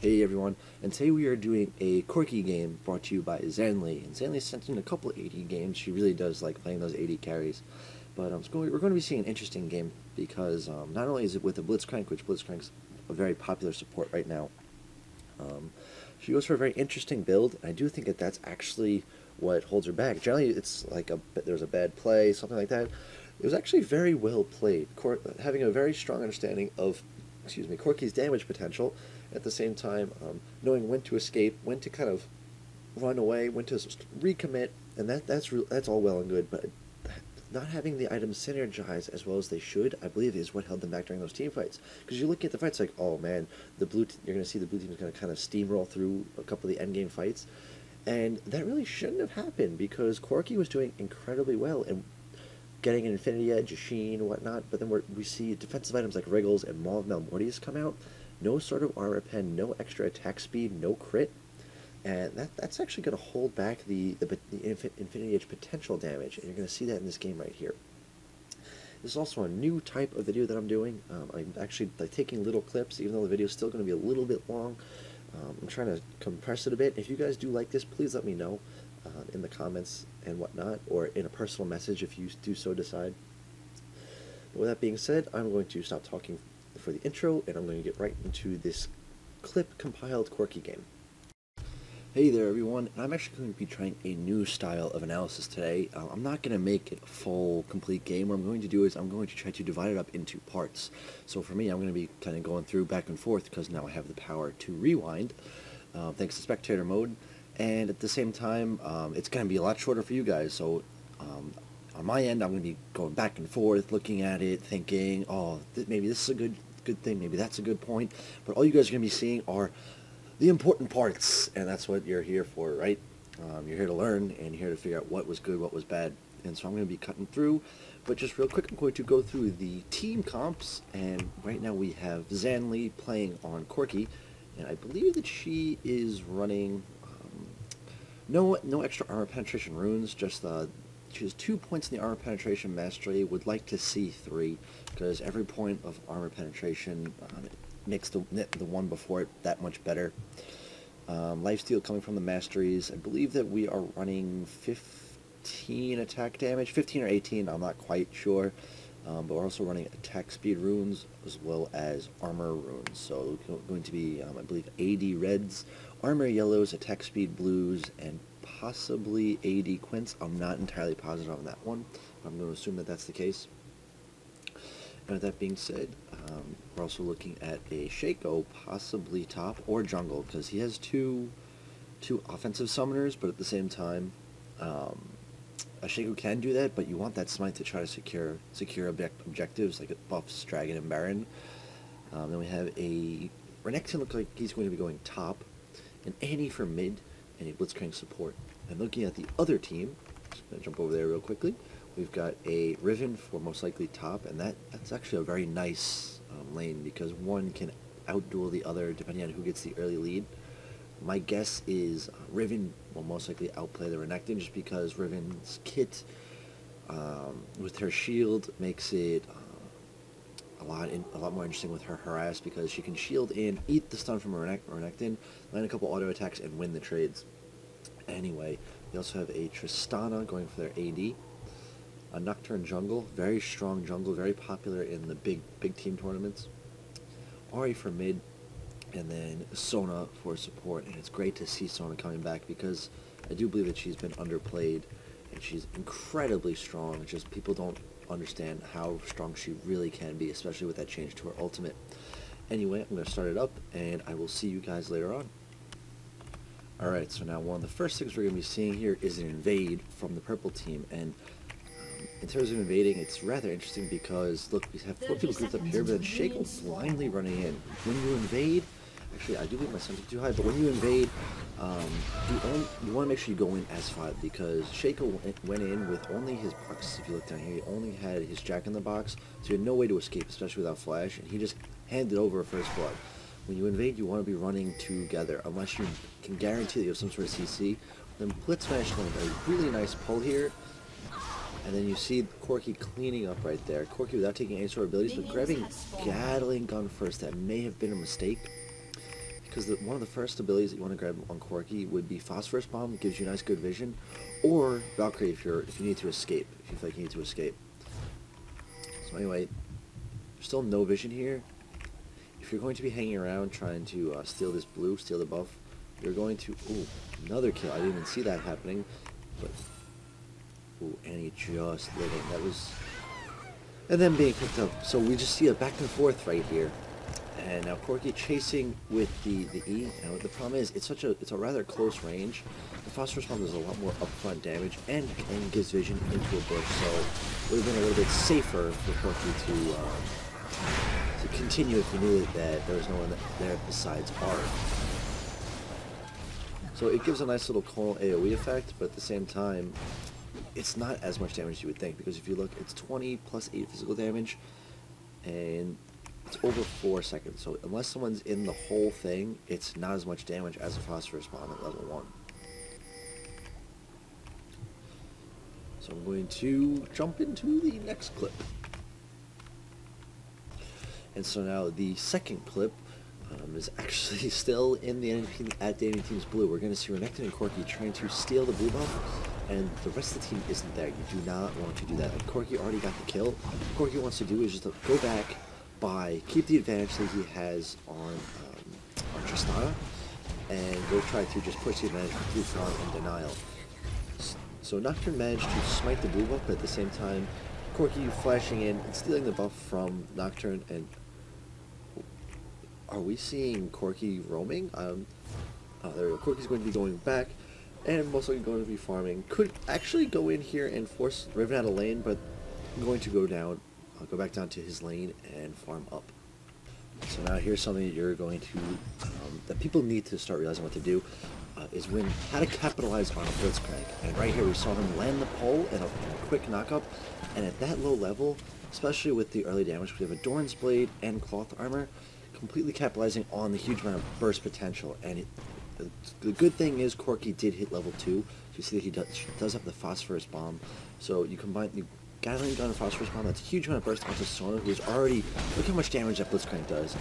Hey everyone, and today we are doing a Corki game brought to you by Zanli. And Zanli sent in a couple of 80 games. She really does like playing those 80 carries. But we're going to be seeing an interesting game because not only is it with the Blitzcrank, which Blitzcrank's a very popular support right now, she goes for a very interesting build, and I do think that that's actually what holds her back. Generally, it's like there's a bad play, something like that. It was actually very well played, having a very strong understanding of, Corki's damage potential, at the same time knowing when to escape, when to kind of run away, when to recommit, and that's all well and good, but not having the items synergize as well as they should, I believe, is what held them back during those team fights. Because you look at the fights like, oh man, you're going to see the blue team is going to kind of steamroll through a couple of the endgame fights, and that really shouldn't have happened because Corki was doing incredibly well and getting an Infinity Edge, a Sheen, and whatnot, but then we see defensive items like Wriggles and Maul of Malmortius come out, no sort of armor pen, no extra attack speed, no crit, and that's actually going to hold back the Infinity Edge potential damage, and you're going to see that in this game right here. This is also a new type of video that I'm doing. I'm actually taking little clips, even though the video is still going to be a little bit long. I'm trying to compress it a bit. If you guys do like this, please let me know in the comments and whatnot, or in a personal message if you do so decide. But with that being said, I'm going to stop talking for the intro, and I'm going to get right into this clip-compiled Corki game. Hey there everyone, and I'm actually going to be trying a new style of analysis today. I'm not going to make it a full, complete game. What I'm going to do is I'm going to try to divide it up into parts. So for me, I'm going to be kind of going through back and forth because now I have the power to rewind, thanks to spectator mode. And at the same time, it's going to be a lot shorter for you guys. So on my end, I'm going to be going back and forth, looking at it, thinking, oh, maybe this is a good thing, maybe that's a good point. But all you guys are going to be seeing are the important parts, and that's what you're here for, right? You're here to learn, and you're here to figure out what was good, what was bad. And so I'm going to be cutting through, but just real quick, I'm going to go through the team comps, and right now we have Zanli playing on Corki, and I believe that she is running no extra armor penetration runes, just she has 2 points in the armor penetration mastery, would like to see 3, because every point of armor penetration makes the one before it that much better. Lifesteal coming from the masteries. I believe that we are running 15 attack damage, 15 or 18, I'm not quite sure. But we're also running attack speed runes as well as armor runes. So going to be, I believe, AD reds, armor yellows, attack speed blues, and possibly AD quints. I'm not entirely positive on that one. I'm going to assume that that's the case. And with that being said, we're also looking at a Shaco, possibly top or jungle, because he has two offensive summoners, but at the same time, a Shaco can do that, but you want that smite to try to secure objectives like it buffs Dragon and Baron. Then we have a Renekton, looks like he's going to be going top, an Annie for mid, and a Blitzcrank support. And looking at the other team, just going to jump over there real quickly, we've got a Riven for most likely top, and that's actually a very nice lane because one can outduel the other depending on who gets the early lead. My guess is Riven will most likely outplay the Renekton just because Riven's kit with her shield makes it a lot more interesting with her harass because she can shield in, eat the stun from Renekton, land a couple auto attacks, and win the trades. Anyway, we also have a Tristana going for their AD. A Nocturne jungle, very strong jungle, very popular in the big team tournaments. Ahri for mid, and then Sona for support, and it's great to see Sona coming back because I do believe that she's been underplayed, and she's incredibly strong. It's just people don't understand how strong she really can be, especially with that change to her ultimate. Anyway, I'm going to start it up, and I will see you guys later on. Alright, so now one of the first things we're going to be seeing here is an invade from the purple team, and in terms of invading, it's rather interesting because, look, we have 4 people grouped up here, but then Shaco blindly running in. When you invade, actually, I do think my sensitivity too high, but when you invade, you want to make sure you go in as 5 because Shaco went in with only his box. If you look down here, he only had his Jack in the box, so he had no way to escape, especially without flash, and he just handed over a first blood. When you invade, you want to be running together, unless you can guarantee that you have some sort of CC. Then Blitz managed to land a really nice pull here. And then you see Corki cleaning up right there. Corki without taking any sort of abilities, but grabbing Gatling gun first. That may have been a mistake. because one of the first abilities that you want to grab on Corki would be Phosphorus Bomb, gives you nice good vision, or Valkyrie if you need to escape, if you feel like you need to escape. So anyway, there's still no vision here. If you're going to be hanging around trying to steal this blue, steal the buff, you're going to... Ooh, another kill. I didn't even see that happening. But... Ooh, and he just lit it. That was... And then being picked up. So we just see a back and forth right here. And now Corki chasing with the E. Now the problem is it's a rather close range. The Phosphorus Bomb does a lot more upfront damage and gives vision into a bush. So it would have been a little bit safer for Corki to continue if he knew that there was no one there besides R. So it gives a nice little conal AoE effect, but at the same time, it's not as much damage as you would think, because if you look, it's 20 plus 8 physical damage, and it's over 4 seconds. So unless someone's in the whole thing, it's not as much damage as a Phosphorus Bomb at level 1. So I'm going to jump into the next clip. And so now the second clip is actually still in the enemy team's blue. We're going to see Renekton and Corki trying to steal the blue buff, and the rest of the team isn't there. You do not want to do that. Like, Corki already got the kill. What Corki wants to do is just to go back, keep the advantage that he has on Tristana, and go try to just push the advantage with blue farm and denial. So Nocturne managed to smite the blue buff, but at the same time, Corki flashing in and stealing the buff from Nocturne. And are we seeing Corki roaming? There we go. Corki's going to be going back, and most likely going to be farming. Could actually go in here and force Riven out of lane, but I'm going to go down. I'll go back down to his lane and farm up. So now here's something that you're going to, that people need to start realizing what to do, is how to capitalize on a Blitzcrank. And right here we saw him land the pole in a quick knockup, and at that low level, especially with the early damage, we have a Doran's Blade and Cloth Armor, completely capitalizing on the huge amount of burst potential. And the good thing is Corki did hit level 2. You see that he does have the Phosphorus Bomb. So you combine the Gatling Gun and Phosphorus Bomb, that's a huge amount of burst onto Sona, who's already... Look how much damage that Blitzcrank does.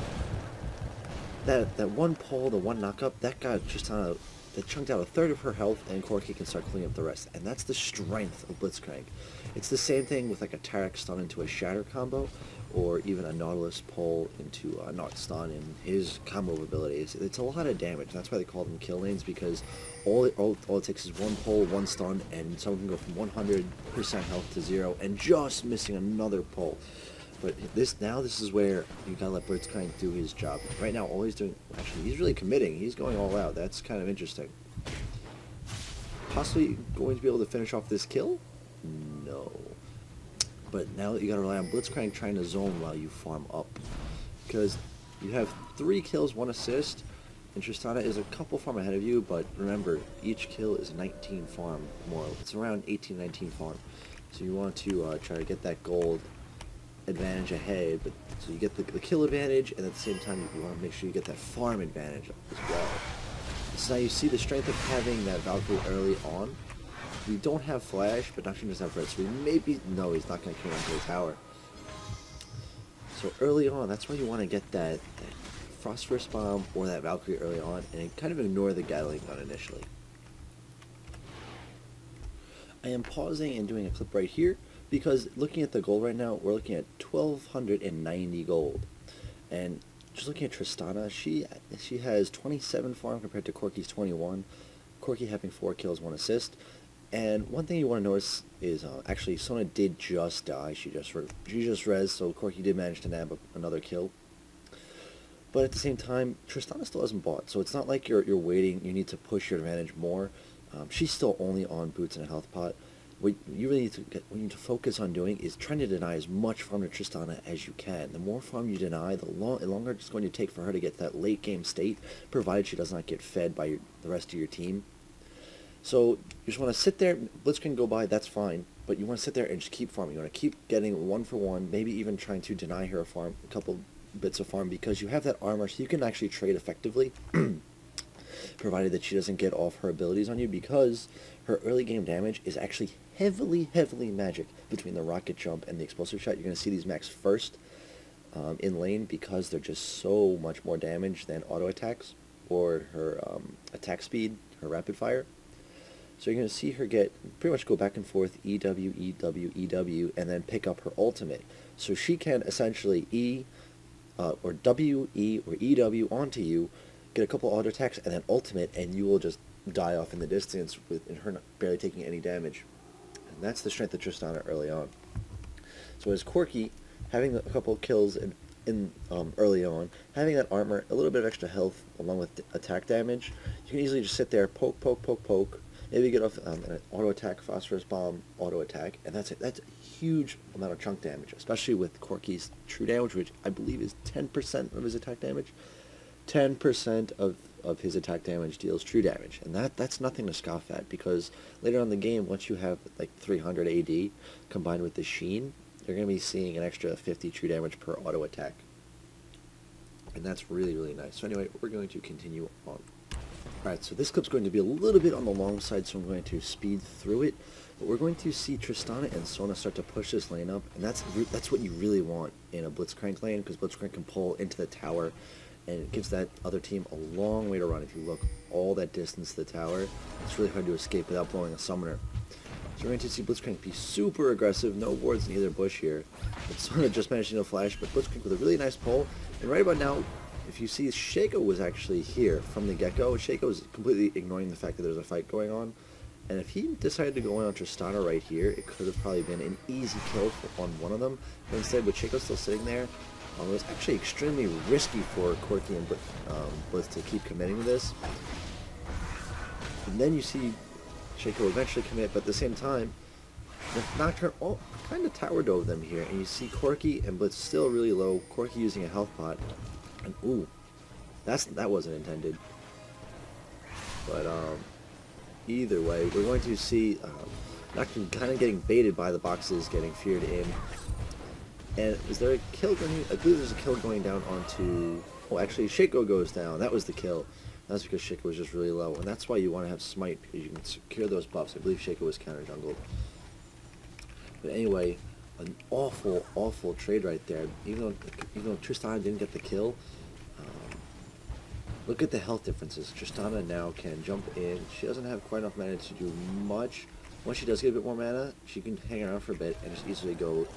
That one pull, the one knockup, that got just on a... That chunked out a third of her health, and Corki can start cleaning up the rest. And that's the strength of Blitzcrank. It's the same thing with like a Tarek stun into a Shatter combo, or even a Nautilus pull into a Not Stun in his combo abilities. It's a lot of damage. That's why they call them kill lanes, because all it takes is one pull, one stun, and someone can go from 100% health to 0, and just missing another pull. But this is where you gotta let Blitzcrank do his job. Right now, all he's doing, actually, he's really committing. He's going all out. That's kind of interesting. Possibly going to be able to finish off this kill? No. But now you gotta rely on Blitzcrank trying to zone while you farm up, because you have 3 kills, 1 assist, and Tristana is a couple farm ahead of you. But remember, each kill is 19 farm more. It's around 18, 19 farm. So you want to try to get that gold advantage ahead, but so you get the kill advantage, and at the same time you want to make sure you get that farm advantage as well. So now you see the strength of having that Valkyrie early on. We don't have flash, but Nocturne does have red, so no, he's not going to come onto the tower. So early on, that's why you want to get that Phosphorus Bomb or that Valkyrie early on, and kind of ignore the Gatling Gun initially. I am pausing and doing a clip right here, because looking at the gold right now, we're looking at 1,290 gold. And just looking at Tristana, she has 27 farm compared to Corki's 21. Corki having 4 kills, 1 assist. And one thing you want to notice is, actually, Sona did just die. She just res, so Corki did manage to nab another kill. But at the same time, Tristana still hasn't bought, so it's not like you're waiting. You need to push your advantage more. She's still only on boots and a health pot. What you really need to focus on doing is trying to deny as much farm to Tristana as you can. The more farm you deny, the longer it's going to take for her to get that late game state, provided she does not get fed by the rest of your team. So you just want to sit there, Blitzcrank go by, that's fine, but you want to sit there and just keep farming. You want to keep getting 1 for 1, maybe even trying to deny her a couple bits of farm, because you have that armor, so you can actually trade effectively, provided that she doesn't get off her abilities on you, because her early game damage is actually heavily magic between the rocket jump and the explosive shot. You're going to see these max first in lane, because they're just so much more damage than auto attacks. or her attack speed, her rapid fire. So you're going to see her get pretty much go back and forth, EW, EW, EW, and then pick up her ultimate. So she can essentially or W, E, or EW onto you, get a couple auto attacks, and then ultimate, and you will just die off in the distance with her barely taking any damage. And that's the strength of Tristana early on. So as Corki, having a couple kills in early on, having that armor, a little bit of extra health along with attack damage, you can easily just sit there, poke, poke, poke, poke, maybe get off an auto attack, phosphorus bomb, auto attack, and that's it. That's a huge amount of chunk damage, especially with Corki's true damage, which I believe is 10% of his attack damage. 10% of his attack damage deals true damage, and that's nothing to scoff at, because later on in the game, once you have like 300 AD combined with the Sheen, you're going to be seeing an extra 50 true damage per auto attack, and that's really, really nice. So anyway, we're going to continue on. Alright, so this clip's going to be a little bit on the long side, so I'm going to speed through it. But we're going to see Tristana and Sona start to push this lane up, and that's what you really want in a Blitzcrank lane, because Blitzcrank can pull into the tower, and it gives that other team a long way to run. If you look all that distance to the tower, it's really hard to escape without blowing a summoner. So we're going to see Blitzcrank be super aggressive, no wards in either bush here. But Sona just managed to flash, but Blitzcrank with a really nice pull, and right about now, if you see, Shaco was actually here from the get-go. Shaco was completely ignoring the fact that there's a fight going on. And if he decided to go in on Tristana right here, it could have probably been an easy kill on one of them. But instead, with Shaco still sitting there, it was actually extremely risky for Corki and Blitz to keep committing to this. And then you see Shaco eventually commit, but at the same time, the Nocturne kind of tower dove them here. And you see Corki and Blitz still really low, Corki using a health pot. And ooh, that wasn't intended. But either way, we're going to see Nocturne kind of getting baited by the boxes, getting feared in. And is there a kill going? I believe there's a kill going down onto. Oh, actually, Shaco goes down. That was the kill. That's because Shaco was just really low, and that's why you want to have Smite, because you can secure those buffs. I believe Shaco was counter jungled. But anyway, an awful, awful trade right there. Even though Tristana didn't get the kill, look at the health differences. Tristana now can jump in. She doesn't have quite enough mana to do much. Once she does get a bit more mana, she can hang around for a bit and just easily go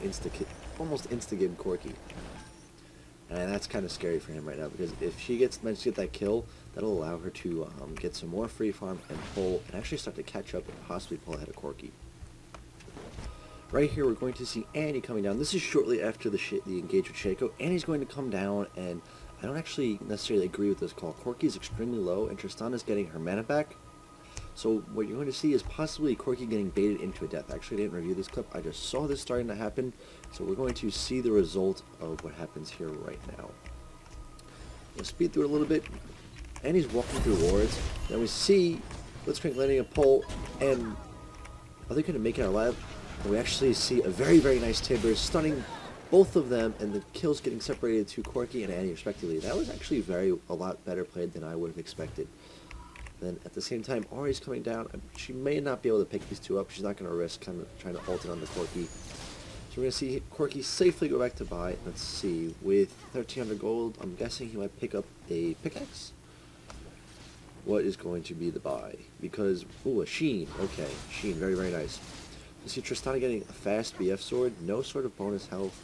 almost insta-game Corki. And that's kind of scary for him right now, because if she managed to get that kill, that'll allow her to get some more free farm and pull, and actually start to catch up and possibly pull ahead of Corki. Right here, we're going to see Annie coming down. This is shortly after the engage with Shaco. Annie's going to come down, and I don't actually necessarily agree with this call. Corki is extremely low, and Tristana's getting her mana back. So what you're going to see is possibly Corki getting baited into a death. Actually, I didn't review this clip. I just saw this starting to happen. So we're going to see the result of what happens here right now. We'll speed through it a little bit. Annie's walking through wards. Then we see Blitzcrank landing a pole, and are they going to make it alive? And we actually see a very, very nice Timber stunning both of them, and the kills getting separated to Corki and Annie respectively. That was actually a lot better played than I would have expected. Then at the same time, Ahri's coming down. She may not be able to pick these two up. She's not going to risk kind of trying to ult it on the Corki. So we're going to see Corki safely go back to buy. Let's see, with 1,300 gold, I'm guessing he might pick up a pickaxe. What is going to be the buy? Because, ooh, a Sheen. Okay, Sheen, very, very nice. You see Tristana getting a fast BF sword, no sort of bonus health,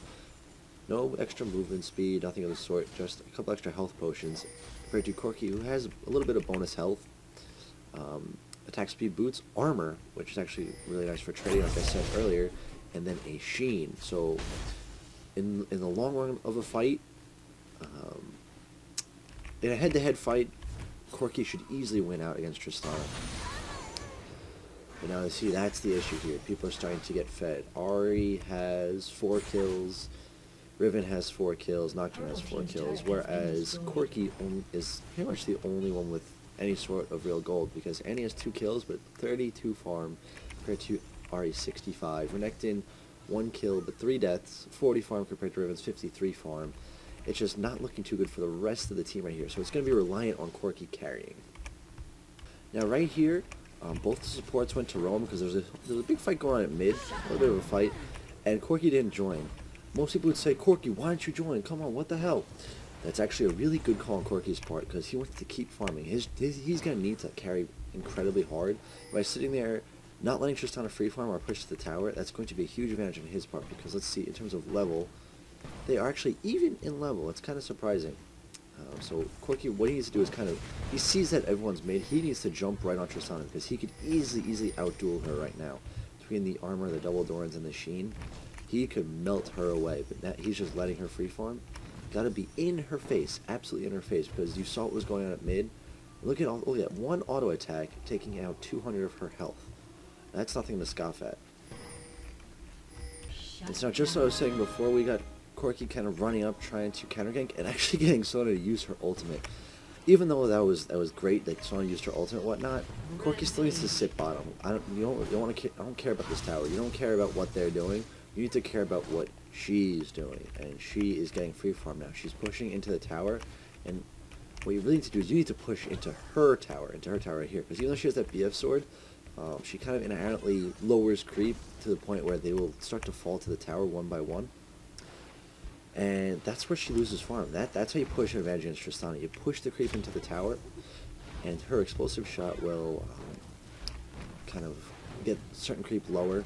no extra movement speed, nothing of the sort, just a couple extra health potions, compared to Corki, who has a little bit of bonus health, attack speed boots, armor, which is actually really nice for trading, like I said earlier, and then a Sheen. So, in the long run of a fight, in a head-to-head fight, Corki should easily win out against Tristana. But now, you see, that's the issue here. People are starting to get fed. Ahri has 4 kills, Riven has 4 kills, Nocturne has 4 kills, whereas Corki is pretty much the only one with any sort of real gold, because Annie has 2 kills, but 32 farm, compared to Ahri's 65. Renekton, 1 kill, but 3 deaths, 40 farm compared to Riven's 53 farm. It's just not looking too good for the rest of the team right here, so it's going to be reliant on Corki carrying. Now right here, both the supports went to roam, because there's a big fight going on at mid, a little bit of a fight, and Corki didn't join. Most people would say, Corki, why didn't you join? Come on, what the hell? That's actually a really good call on Corki's part because he wants to keep farming. He's going to need to carry incredibly hard. By sitting there, not letting Tristana free farm or push to the tower, that's going to be a huge advantage on his part because let's see, in terms of level, they are actually even in level. It's kind of surprising. So Corki, what he needs to do is he sees that everyone's made. He needs to jump right on Tristana because he could easily outduel her right now. Between the armor, the double Dorans, and the sheen, he could melt her away. But now he's just letting her free farm. Got to be in her face, absolutely in her face, because you saw what was going on at mid. Look at one auto attack taking out 200 of her health. That's nothing to scoff at. It's not just what I was saying before. We got Corki kind of running up, trying to counter gank, and actually getting Sona to use her ultimate. Even though that was great that Sona used her ultimate and whatnot, Corki still needs to sit bottom. I don't care about this tower. You don't care about what they're doing. You need to care about what she's doing, and she is getting free farm now. She's pushing into the tower, and what you really need to do is you need to push into her tower right here, because even though she has that BF sword, she kind of inherently lowers creep to the point where they will start to fall to the tower one by one. And that's where she loses farm. That's how you push an advantage against Tristana. You push the creep into the tower, and her explosive shot will kind of get certain creep lower,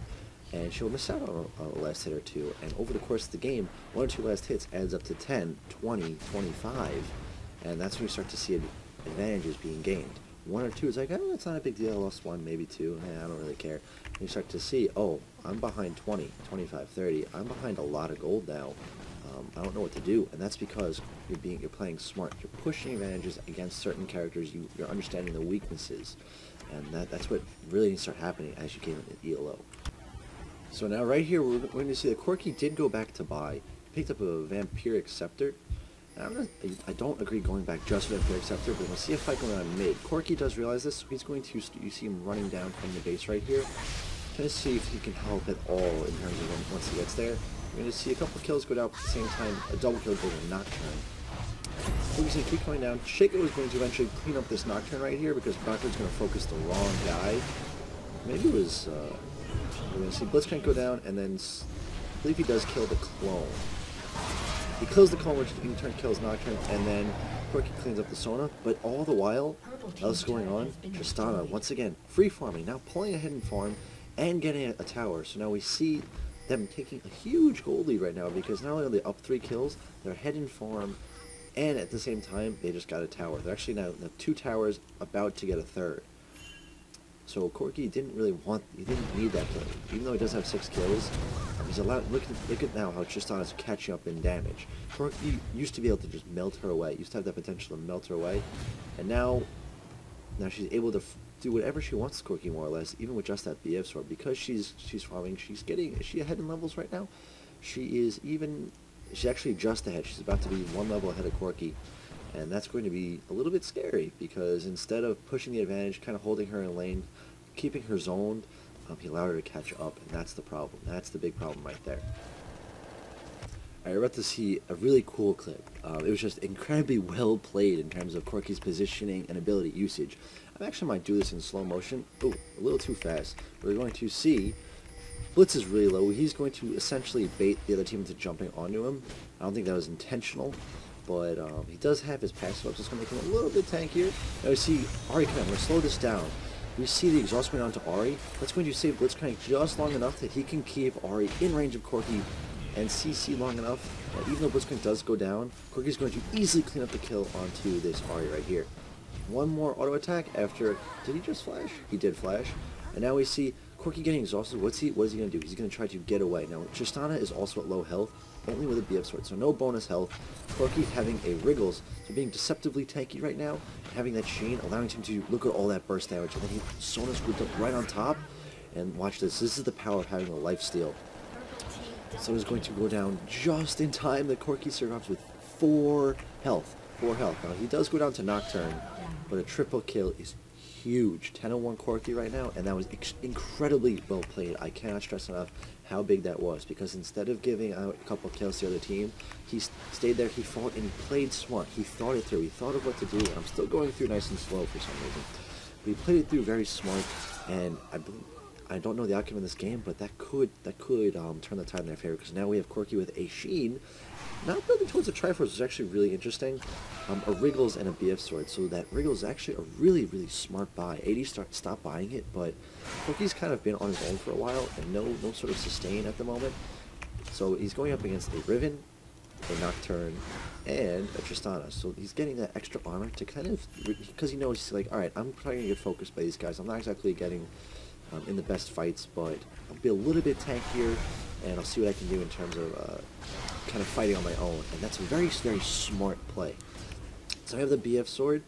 and she'll miss out on a last hit or two. And over the course of the game, 1 or 2 last hits adds up to 10, 20, 25, and that's when you start to see advantages being gained. 1 or 2 is like, oh, it's not a big deal. I lost 1, maybe 2. I don't really care. And you start to see, oh, I'm behind 20, 25, 30. I'm behind a lot of gold now. I don't know what to do, and that's because you're playing smart. You're pushing advantages against certain characters. You're understanding the weaknesses, and that's what really needs to start happening as you get into ELO. So now right here we're going to see that Corki did go back to buy. Picked up a Vampiric Scepter. I don't agree going back just for Vampiric Scepter, but we'll see a fight going on mid. Corki does realize this, so he's going to, you see him running down from the base right here. Trying to see if he can help at all in terms of once he gets there. We're going to see a couple kills go down at the same time, a double kill going to Nocturne. Corki's going to keep going down. Shaco is going to eventually clean up this Nocturne right here because Nocturne's going to focus the wrong guy. Maybe it was, we're going to see Blitzcrank go down, and then I believe he does kill the clone. He kills the clone, which in turn kills Nocturne, and then Corki cleans up the Sona, but all the while, else going on, Tristana, once again, free farming, now pulling ahead in farm, and getting a tower. So now we see them taking a huge gold lead right now because not only are they up 3 kills, they're ahead in farm, and at the same time, they just got a tower. They're actually now 2 towers, about to get a 3rd. So Corki didn't need that kill. Even though he does have 6 kills, he's allowed. Look at now how Tristana's catching up in damage. Corki used to be able to just melt her away. Used to have that potential to melt her away, and now she's able to do whatever she wants to Corki more or less, even with just that BF sword. Because she's farming, is she ahead in levels right now? She's actually just ahead. She's about to be 1 level ahead of Corki. And that's going to be a little bit scary because instead of pushing the advantage, kind of holding her in lane, keeping her zoned, he allowed her to catch up, and that's the problem. That's the big problem right there. Alright, we're about to see a really cool clip. It was just incredibly well played in terms of Corki's positioning and ability usage. I actually might do this in slow motion. Oh, a little too fast. We're going to see Blitz is really low. He's going to essentially bait the other team into jumping onto him. I don't think that was intentional. But he does have his passive up, so it's going to make him a little bit tankier. Now we see Ahri come in. We're going to slow this down. We see the exhaust going on to Ahri. That's going to save Blitzcrank just long enough that he can keep Ahri in range of Corki and CC long enough that even though Blitzcrank does go down, Corki's going to easily clean up the kill onto this Ahri right here. 1 more auto attack after... Did he just flash? He did flash. And now we see Corki getting exhausted. What is he going to do? He's going to try to get away. Now, Tristana is also at low health, only with a BF sword, so no bonus health. Corki having a Wriggles, so being deceptively tanky right now, having that Sheen, allowing him to look at all that burst damage, and then Sona's grouped up right on top, and watch this. This is the power of having a lifesteal. Sona's going to go down just in time. The Corki survives with 4 health. 4 health. Now, he does go down to Nocturne, but a triple kill is huge. 10-1 Corki right now, and that was incredibly well played. I cannot stress enough how big that was, because instead of giving out a couple of kills to the other team, he stayed there, he fought, and he played smart. He thought it through. He thought of what to do, and I'm still going through nice and slow for some reason. But he played it through very smart, and I don't know the outcome of this game, but that could turn the tide in their favor, because now we have Corki with a Sheen, not building towards a Triforce, which is actually really interesting. A Wriggles and a BF Sword, so that Wriggles is actually a really, really smart buy. 80 stopped buying it, but Corki's kind of been on his own for a while, and no sort of sustain at the moment. So he's going up against a Riven, a Nocturne, and a Tristana. So he's getting that extra armor to kind of, because he knows, he's like, alright, I'm probably going to get focused by these guys. I'm not exactly getting in the best fights, but I'll be a little bit tankier, and I'll see what I can do in terms of kind of fighting on my own. And that's a very, very smart play. So I have the BF Sword.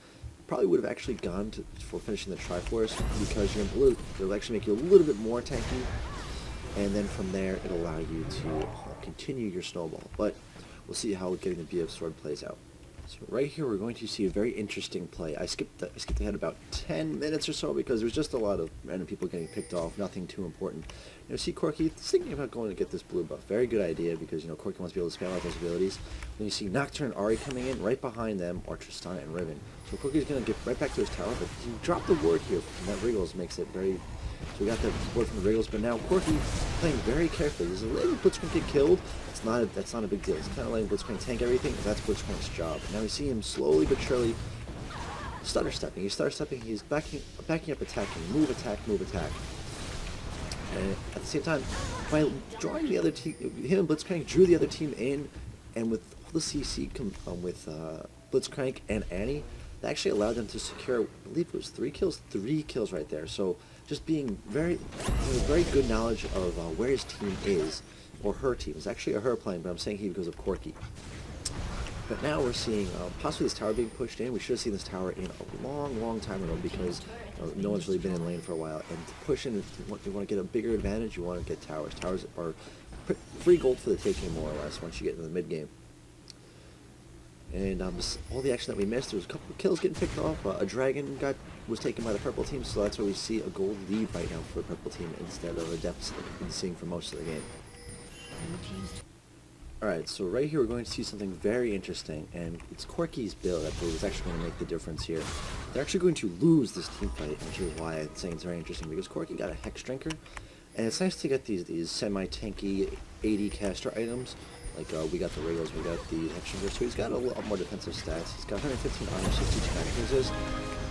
Probably would have actually gone for finishing the Triforce, because it'll actually make you a little bit more tanky, and then from there it'll allow you to continue your snowball. But we'll see how getting the BF Sword plays out. So right here we're going to see a very interesting play. I skipped ahead about 10 minutes or so because there was just a lot of random people getting picked off, nothing too important. You know, see Corki thinking about going to get this blue buff. Very good idea, because you know Corki wants to be able to spam out those abilities. Then you see Nocturne and Ahri coming in, right behind them are Tristana and Riven. So Corki's going to get right back to his tower, but he dropped the ward here, and that Wriggles makes it very... So we got the ward from the Wriggles, but now Corki playing very carefully. There's a letting Blitzcrank get killed. That's not a big deal. It's kind of letting Blitzcrank tank everything, because that's Blitzcrank's job. And now we see him slowly but surely stutter stepping. He's stutter stepping. He's backing up, attacking, move, attack, move, attack. And at the same time, by drawing the other team, him and Blitzcrank drew the other team in, and with all the CC with Blitzcrank and Annie, that actually allowed them to secure, I believe it was 3 kills right there. So just being very good knowledge of where his team is, or her team. It's actually a her playing, but I'm saying he because of Corki. But now we're seeing possibly this tower being pushed in. We should have seen this tower in a long time ago, because no one's really been in lane for a while. And to push in, if you want to get a bigger advantage, you want to get towers. Towers are free gold for the taking, more or less, once you get into the mid game. And all the action that we missed, there was a couple of kills getting picked off. A dragon was taken by the purple team, so that's why we see a gold lead right now for the purple team instead of a deficit that we've been seeing for most of the game. Alright, so right here we're going to see something very interesting, and it's Corki's build that is actually going to make the difference here. They're actually going to lose this team fight, which is why I'm saying it's very interesting, because Corki got a Hex Drinker, and it's nice to get these semi-tanky 80 caster items. Like, we got the Wriggles, we got the Hex Drinker, so he's got a lot more defensive stats. He's got 115 armor, 62 attack resist,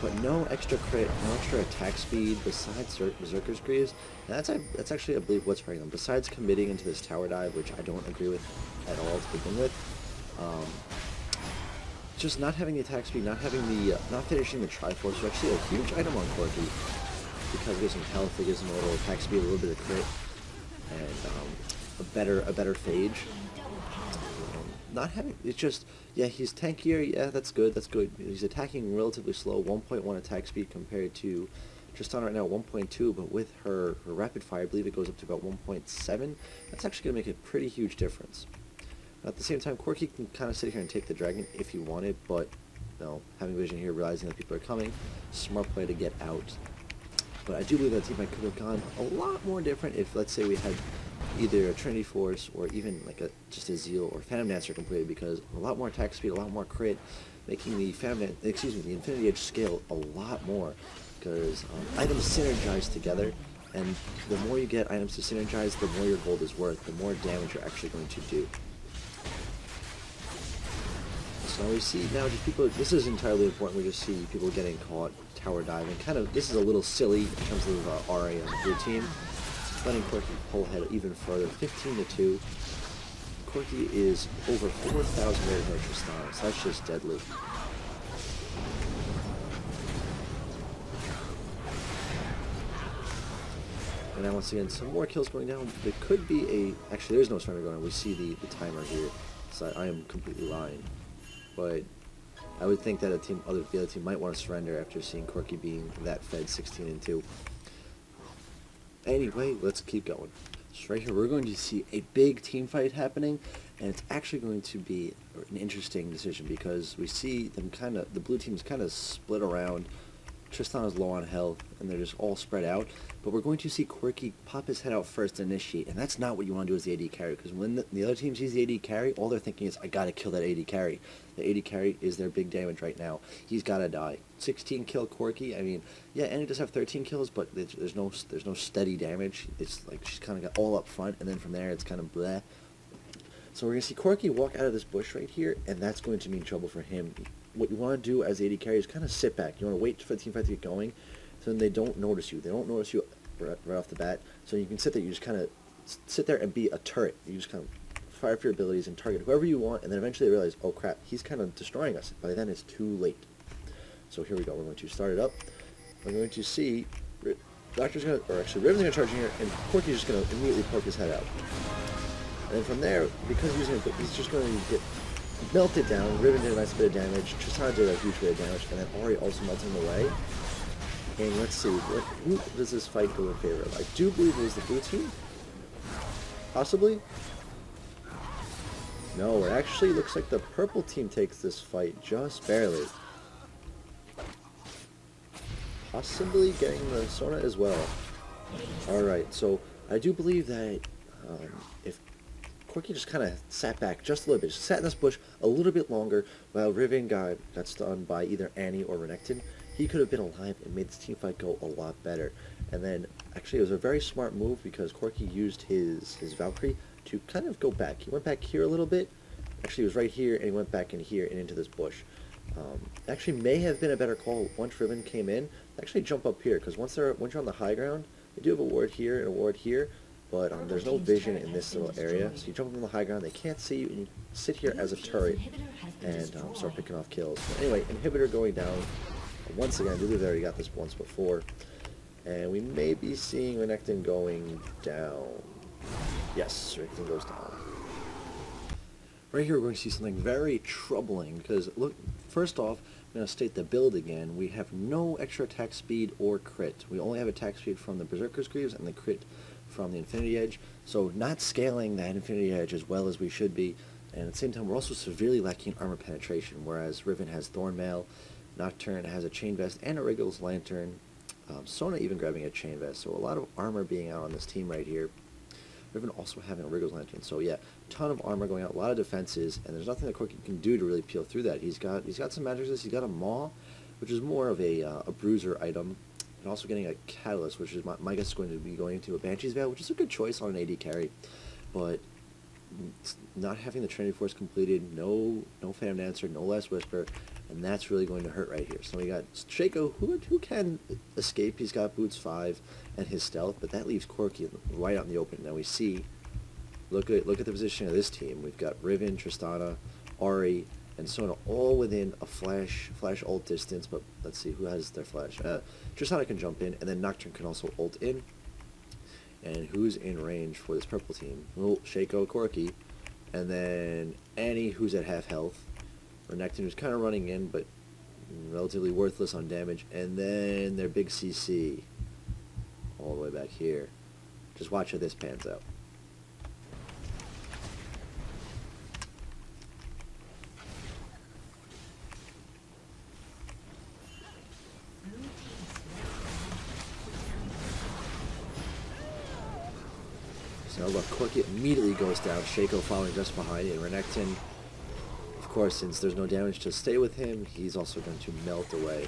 but no extra crit, no extra attack speed besides Berserker's Greaves. And that's actually, I believe, what's hurting him. Besides committing into this tower dive, which I don't agree with at all to begin with, just not having the attack speed, not finishing the Triforce is actually a huge item on Corki, because it gives him health, it gives him a little attack speed, a little bit of crit, and a better phage. Not having, it's just, yeah, he's tankier, yeah, that's good. He's attacking relatively slow, 1.1 attack speed compared to Tristana right now, 1.2, but with her rapid fire, I believe it goes up to about 1.7. That's actually going to make a pretty huge difference. At the same time, Corki can kind of sit here and take the dragon if he wanted, but, you know, having vision here, realizing that people are coming, smart play to get out. But I do believe that team might could have gone a lot more different if, let's say, we had either a Trinity Force or even like just a Zeal or Phantom Dancer completed, because a lot more attack speed, a lot more crit, making the the Infinity Edge scale a lot more, because items synergize together, and the more you get items to synergize, the more your gold is worth, the more damage you're actually going to do. So we see now just people, this is entirely important, we just see people getting caught tower diving. Kind of, this is a little silly in terms of Ahri on the blue team. Letting Corki pull ahead even further, 15-2. Corki is over 4,000 rated by Tristana, so that's just deadly. And now once again, some more kills going down. There could be a, actually there's no surrender going on, we see the timer here, so I am completely lying. But I would think that the other team might want to surrender after seeing Corki being that fed 16-2. Anyway, let's keep going. So right here, we're going to see a big team fight happening, and it's actually going to be an interesting decision, because we see them the blue team's kind of split around Tristan is low on health, and they're just all spread out. But we're going to see Corki pop his head out first and initiate, and that's not what you want to do as the AD carry, because when the other team sees the AD carry, all they're thinking is, I gotta kill that AD carry. The AD carry is their big damage right now. He's gotta die. 16 kill Corki. I mean, yeah, Annie does have 13 kills, but there's no steady damage. It's like she's kind of got all up front, and then from there it's kind of bleh. So we're going to see Corki walk out of this bush right here, and that's going to mean trouble for him. What you want to do as AD carry is kind of sit back. You want to wait for the team fight to get going, so then they don't notice you. They don't notice you right off the bat, so you can sit there. You just kind of sit there and be a turret. You just kind of fire for your abilities and target whoever you want, and then eventually they realize, oh crap, he's kind of destroying us. By then it's too late. So here we go. We're going to start it up. We're going to see Doctor's going to, or actually Riven's going to charge in here, and Corki's just going to immediately poke his head out. And then from there, because he's just going to get melted down. Riven did a nice bit of damage. Tristan did a huge bit of damage, and then Ori also melted him away. And let's see, who does this fight go in favor of? I do believe it was the blue team. Possibly? No, it actually looks like the purple team takes this fight just barely. Possibly getting the Sona as well. Alright, so I do believe that if Corki just kind of sat back just a little bit, just sat in this bush a little bit longer while Riven got stunned by either Annie or Renekton, he could have been alive and made this team fight go a lot better. And then, actually, it was a very smart move because Corki used his Valkyrie to kind of go back. He went back here a little bit. Actually, he was right here, and he went back in here and into this bush. Actually, may have been a better call once Riven came in. Actually, jump up here because once you're on the high ground, they do have a ward here and a ward here. But there's no vision in this little area, so you jump up on the high ground, they can't see you, and you sit here as a turret and start picking off kills. But anyway, inhibitor going down. Once again, I believe they already got this once before. And we may be seeing Renekton going down. Yes, Renekton goes down. Right here we're going to see something very troubling, because look, first off, I'm going to state the build again. We have no extra attack speed or crit. We only have attack speed from the Berserker's Greaves and the crit from the Infinity Edge, so not scaling that Infinity Edge as well as we should be, and at the same time we're also severely lacking armor penetration, whereas Riven has Thornmail, Nocturne has a Chain Vest and a Wriggles Lantern, Sona even grabbing a Chain Vest, so a lot of armor being out on this team right here. Riven also having a Wriggles Lantern, so yeah, ton of armor going out, a lot of defenses, and there's nothing that Corki can do to really peel through that. He's got some magic resist, he's got a Maw, which is more of a bruiser item, and also getting a Catalyst, which is my guess is going to be going into a Banshee's Veil, which is a good choice on an AD carry, but not having the Trinity Force completed, no Phantom Dancer, no Last Whisper, and that's really going to hurt right here. So we got Shaco, who can escape. He's got Boots 5 and his Stealth, but that leaves Corki right out in the open. Now we see, look at the position of this team. We've got Riven, Tristana, Ahri, and Sona all within a flash ult distance, but let's see who has their flash. Tristana can jump in, and then Nocturne can also ult in. And who's in range for this purple team? Well, Shaco, Corki, and then Annie, who's at half health. Renekton, who's kind of running in, but relatively worthless on damage. And then their big CC, all the way back here. Just watch how this pans out. So look, Corki immediately goes down, Shaco following just behind it, and Renekton, of course, since there's no damage to stay with him, he's also going to melt away.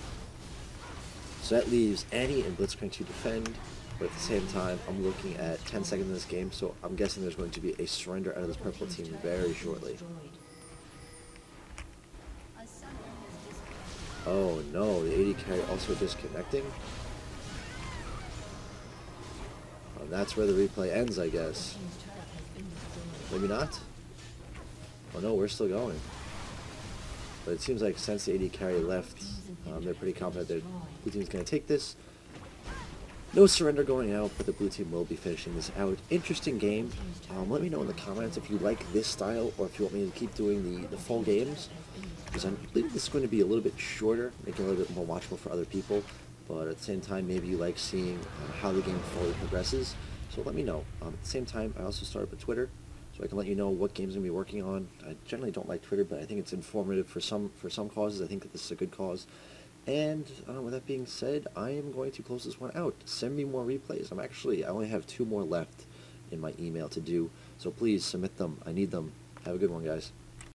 So that leaves Annie and Blitzcrank to defend, but at the same time, I'm looking at 10 seconds in this game, so I'm guessing there's going to be a surrender out of this purple team very shortly. Oh no, the AD carry also disconnecting. And that's where the replay ends, I guess. Maybe not? Oh no, we're still going. But it seems like since the AD carry left, they're pretty confident that blue team's going to take this. No surrender going out, but the blue team will be finishing this out. Interesting game. Let me know in the comments if you like this style or if you want me to keep doing the full games. Because I believe this is going to be a little bit shorter, making it a little bit more watchable for other people. But at the same time, maybe you like seeing how the game fully progresses. So let me know. At the same time, I also started up a Twitter, so I can let you know what games I'm going to be working on. I generally don't like Twitter, but I think it's informative for some causes. I think that this is a good cause. And with that being said, I am going to close this one out. Send me more replays. I only have 2 more left in my email to do, so please submit them. I need them. Have a good one, guys.